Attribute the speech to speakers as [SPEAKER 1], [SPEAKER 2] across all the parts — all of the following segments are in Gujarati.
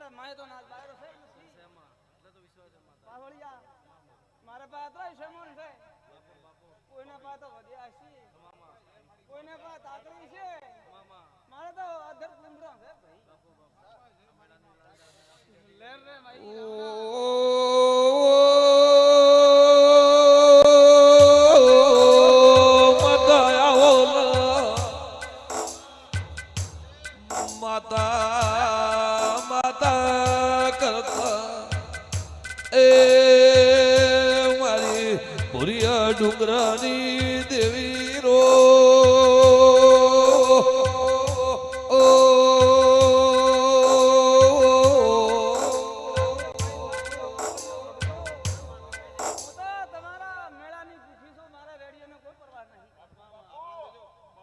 [SPEAKER 1] મારે માય તો ના બાયરો છે
[SPEAKER 2] શેમાં એટલે તો વિશ્વાસ છે માતા
[SPEAKER 1] પાવળિયા મારે પાસે ત્રણ શેમોન છે કોઈના પાસે તો વધ્યા છે કોઈના પાસે તાકડી છે મારે તો અધર નંબરો છે ભાઈ લેર રે ભાઈ
[SPEAKER 3] ડુંગરાની દેવી રો
[SPEAKER 1] તમારા મેળાની ભૂખી છો મારા રેડિયોને કોઈ પરવા નહીં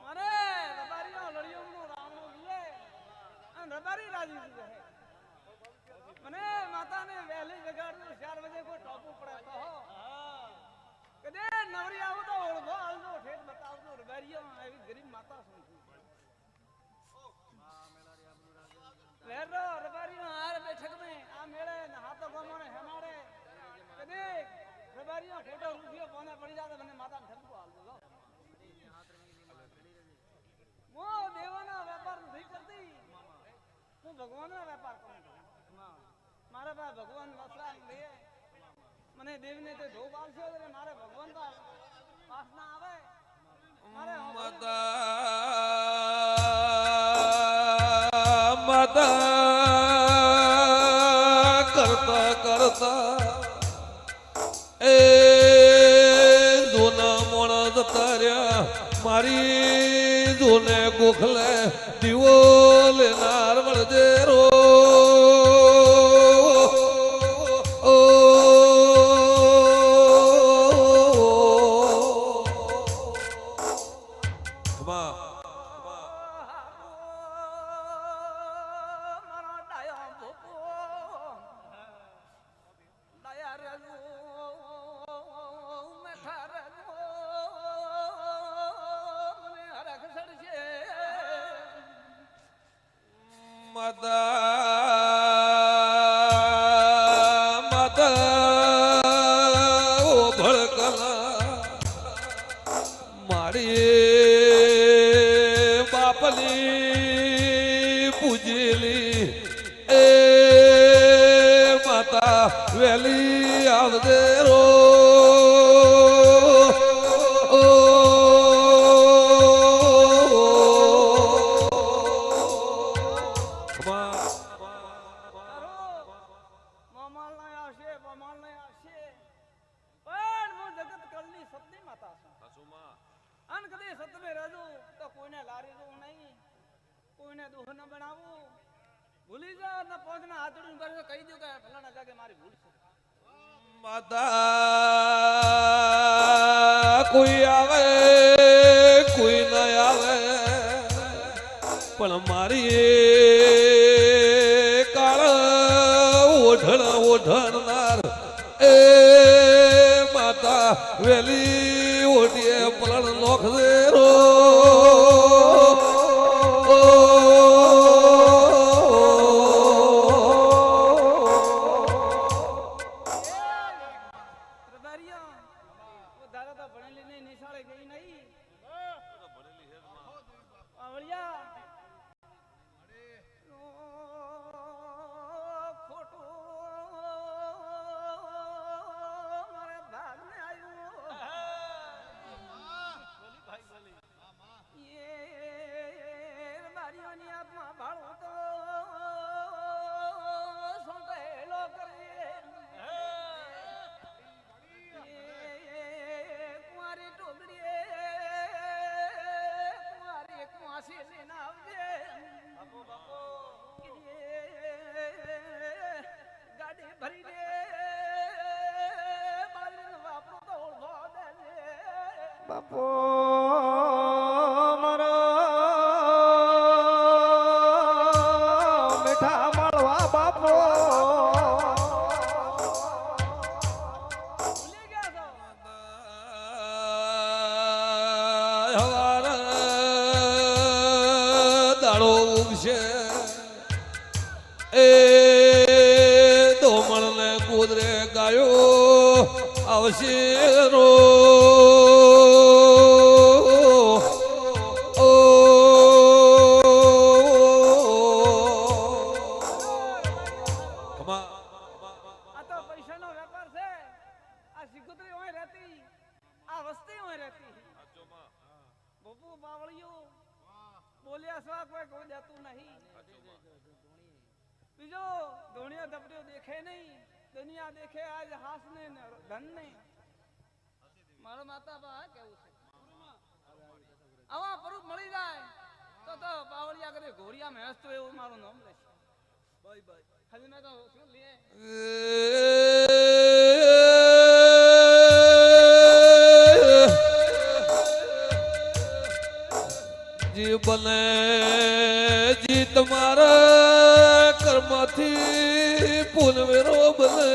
[SPEAKER 1] મારે રબારીનો લડિયોનું રાવણો લીએ અને રબારી રાજી છે મને માતાને વહેલી જગાડું 4 વાગે કોઈ ટોપું પડે તો હો કદે નવરી આવું તો ઓળખો આલજો ઠેઠ બતાવજો રબારીઓ એવી ગરીબ માતા છું લેરો રબારીનો હાર બેઠક મે આ મેળે હાથો ગમોને હેમાડે કદે રબારીઓ ફોટો રૂપિયો કોને પડી જાતો મને માતાને ઠપકો આલજો મો દેવાના વેપાર નથી કરતી હું ભગવાનનો વેપાર કરું મારા પાસે ભગવાન વસરા લે મને દેવને તે ધોપ આવશે એટલે મારે ભગવાન તો પાસ ના આવે મારે
[SPEAKER 3] માતા કરતા કરતા એ જોના મોણસ તાર્યા મારી જોને ગોખલે દીવો લેનાર વળજે રો વેલી આવજે રો
[SPEAKER 1] ભૂલી જાઓ ને પોંચના હાથડું કરજો કહી દો કે ફલાણા જાગે મારી ભૂલ છે
[SPEAKER 3] માતા કોઈ આવે કોઈ ન આવે પણ મારી કાળ ઓઢણનાર એ માતા વેલી ઓઢીએ પલણ નોખ દે રો
[SPEAKER 4] બાપો મારો મીઠા મળવા બાપો
[SPEAKER 3] દાડો ઉગશે એ ગોદરે ગાયો આવશે રો ઓ ખમા
[SPEAKER 1] આ તો પૈસાનો વેપાર છે આ સિગુતરી હોય રહેતી આ વસ્તી હોય રહેતી બપુ બાવળિયો બોલ્યા સ્વા કોઈ દેતું નહીં બીજો ધોણિયા ધપડીઓ દેખે નહીં દુનિયા દેખે આજ હાસ ને ધન ને મારો માતા બા કેવું છે આવા પરુપ મળી જાય તો બાવળિયા કરે ઘોડિયા મેં હસતો એવું મારું નામ લેશે બાય બાય ખાલી મેં તો શું લે
[SPEAKER 3] જી બને જી તમારા કર્મથી પુનવેરો બને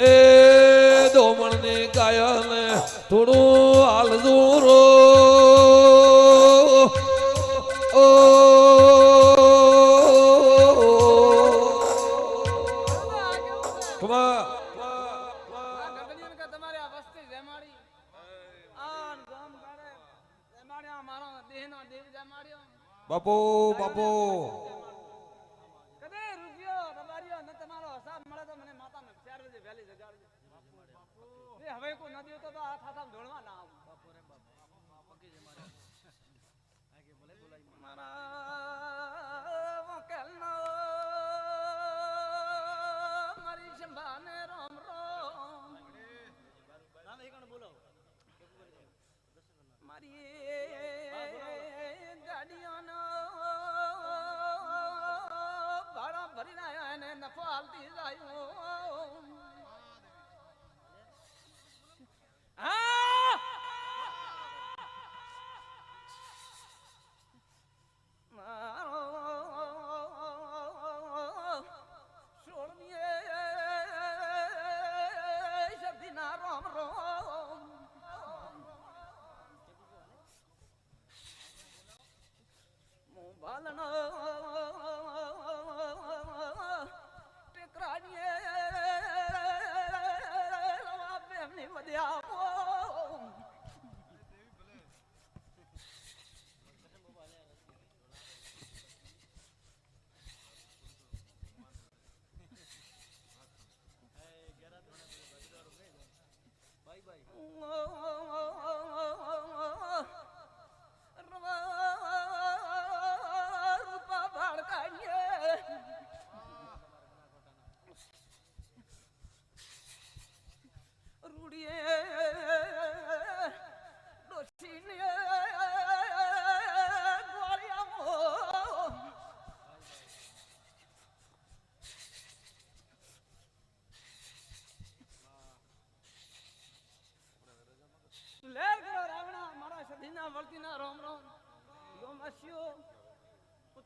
[SPEAKER 3] એ દોમણની ગાયને થોડું હાલજો રો ઓ ખમા
[SPEAKER 1] તમારે આ વસ્તી જમાડી આ ગામ ગાડે જમાડ્યા મારો દેહનો દેવ જમાડ્યો
[SPEAKER 3] બાપો બાપો
[SPEAKER 1] કદે રૂપિયો રબારીઓ ન તમારો હિસાબ મળે તો મને માતાને 4 વાગે વહેલી જગાડજો એ હવે કોઈ નદીઓ તો હાથ હાથ ધોળવા ના આવું
[SPEAKER 2] બાપોરે બાપ પકી જે મારે આગે ભલે બોલાઈ
[SPEAKER 1] મારા વકેલનો મારી સંભાને રામ રામ
[SPEAKER 2] નામ એકણ બોલાવો
[SPEAKER 1] મારી ગાડીઓનો ભાડા ભરીને આયા એને નફો હાલતી જાય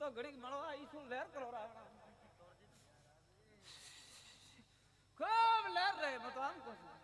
[SPEAKER 1] તો ઘડીક મળવા ઈસુ લહેર કરો રાવણા ખૂબ લહેર રહે मैं तो આમ કહું છું